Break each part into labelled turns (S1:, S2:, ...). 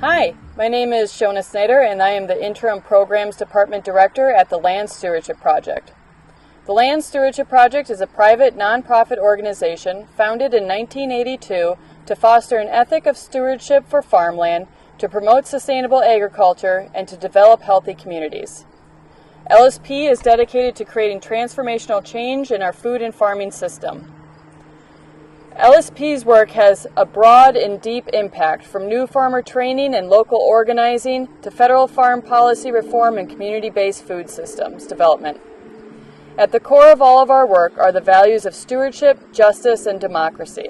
S1: Hi, my name is Shona Snyder and I am the Interim Programs Department Director at the Land Stewardship Project. The Land Stewardship Project is a private nonprofit organization founded in 1982 to foster an ethic of stewardship for farmland, to promote sustainable agriculture, and to develop healthy communities. LSP is dedicated to creating transformational change in our food and farming system. LSP's work has a broad and deep impact, from new farmer training and local organizing to federal farm policy reform and community-based food systems development. At the core of all of our work are the values of stewardship, justice, and democracy.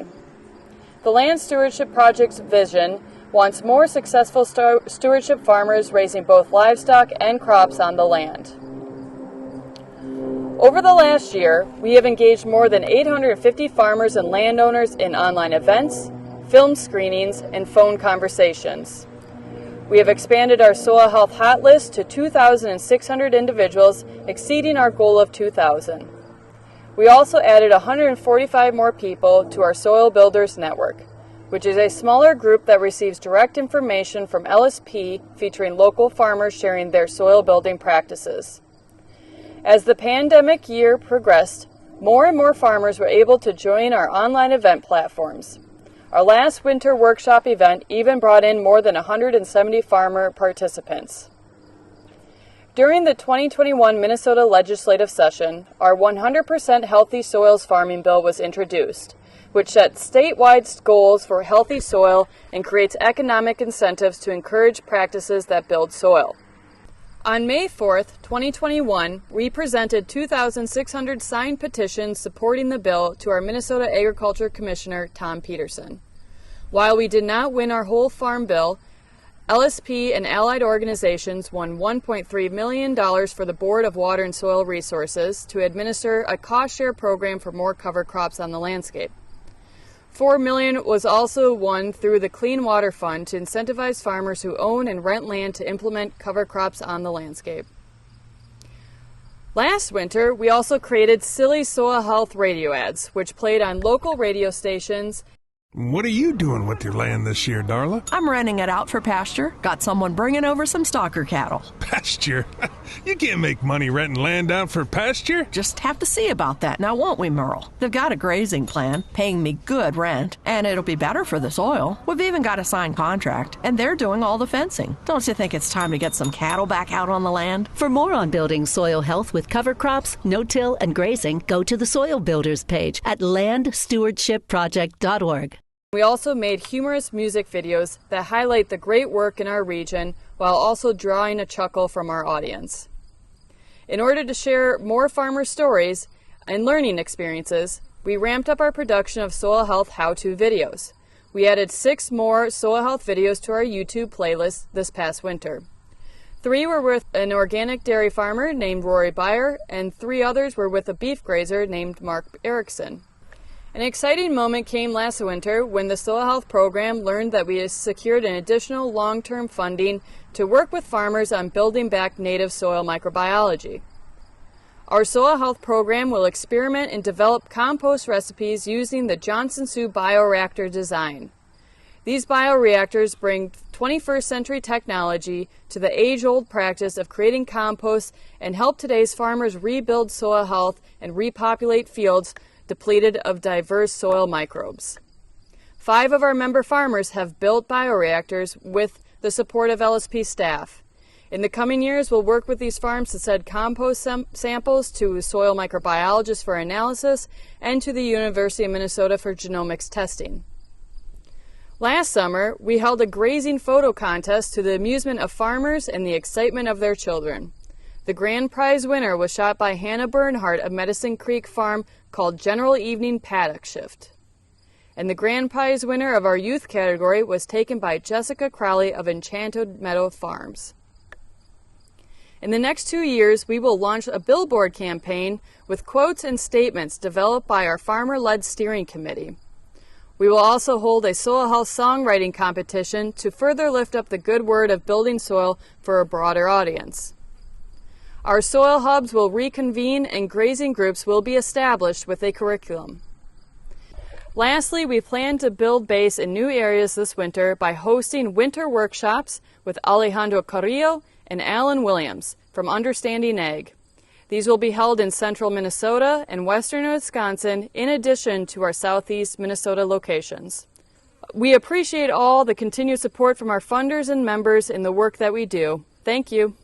S1: The Land Stewardship Project's vision wants more successful stewardship farmers raising both livestock and crops on the land. Over the last year, we have engaged more than 850 farmers and landowners in online events, film screenings, and phone conversations. We have expanded our soil health hot list to 2,600 individuals, exceeding our goal of 2,000. We also added 145 more people to our Soil Builders Network, which is a smaller group that receives direct information from LSP featuring local farmers sharing their soil building practices. As the pandemic year progressed, more and more farmers were able to join our online event platforms. Our last winter workshop event even brought in more than 170 farmer participants. During the 2021 Minnesota legislative session, our 100% Healthy Soils Farming Bill was introduced, which sets statewide goals for healthy soil and creates economic incentives to encourage practices that build soil. On May 4th, 2021, we presented 2,600 signed petitions supporting the bill to our Minnesota Agriculture Commissioner, Tom Peterson. While we did not win our whole farm bill, LSP and allied organizations won $1.3 million for the Board of Water and Soil Resources to administer a cost-share program for more cover crops on the landscape. $4 million was also won through the Clean Water Fund to incentivize farmers who own and rent land to implement cover crops on the landscape. Last winter, we also created silly soil health radio ads, which played on local radio stations.
S2: What are you doing with your land this year, Darla?
S3: I'm renting it out for pasture. Got someone bringing over some stalker cattle.
S2: Pasture? You can't make money renting land out for pasture.
S3: Just have to see about that now, won't we, Merle? They've got a grazing plan, paying me good rent, and it'll be better for the soil. We've even got a signed contract, and they're doing all the fencing. Don't you think it's time to get some cattle back out on the land?
S4: For more on building soil health with cover crops, no-till, and grazing, go to the Soil Builders page at landstewardshipproject.org.
S1: We also made humorous music videos that highlight the great work in our region while also drawing a chuckle from our audience. In order to share more farmer stories and learning experiences, we ramped up our production of soil health how-to videos. We added 6 more soil health videos to our YouTube playlist this past winter. 3 were with an organic dairy farmer named Rory Byer, and 3 others were with a beef grazer named Mark Erickson. An exciting moment came last winter when the Soil Health Program learned that we had secured an additional long-term funding to work with farmers on building back native soil microbiology. Our Soil Health Program will experiment and develop compost recipes using the Johnson Sioux bioreactor design. These bioreactors bring 21st century technology to the age-old practice of creating compost and help today's farmers rebuild soil health and repopulate fields depleted of diverse soil microbes. 5 of our member farmers have built bioreactors with the support of LSP staff. In the coming years, we'll work with these farms to send compost samples to soil microbiologists for analysis and to the University of Minnesota for genomics testing. Last summer, we held a grazing photo contest to the amusement of farmers and the excitement of their children. The grand prize winner was shot by Hannah Bernhardt of Medicine Creek Farm, called General Evening Paddock Shift. And the grand prize winner of our youth category was taken by Jessica Crowley of Enchanted Meadow Farms. In the next 2 years, we will launch a billboard campaign with quotes and statements developed by our farmer-led steering committee. We will also hold a soil health songwriting competition to further lift up the good word of building soil for a broader audience. Our soil hubs will reconvene and grazing groups will be established with a curriculum. Lastly, we plan to build base in new areas this winter by hosting winter workshops with Alejandro Carrillo and Alan Williams from Understanding Ag. These will be held in central Minnesota and western Wisconsin in addition to our southeast Minnesota locations. We appreciate all the continued support from our funders and members in the work that we do. Thank you.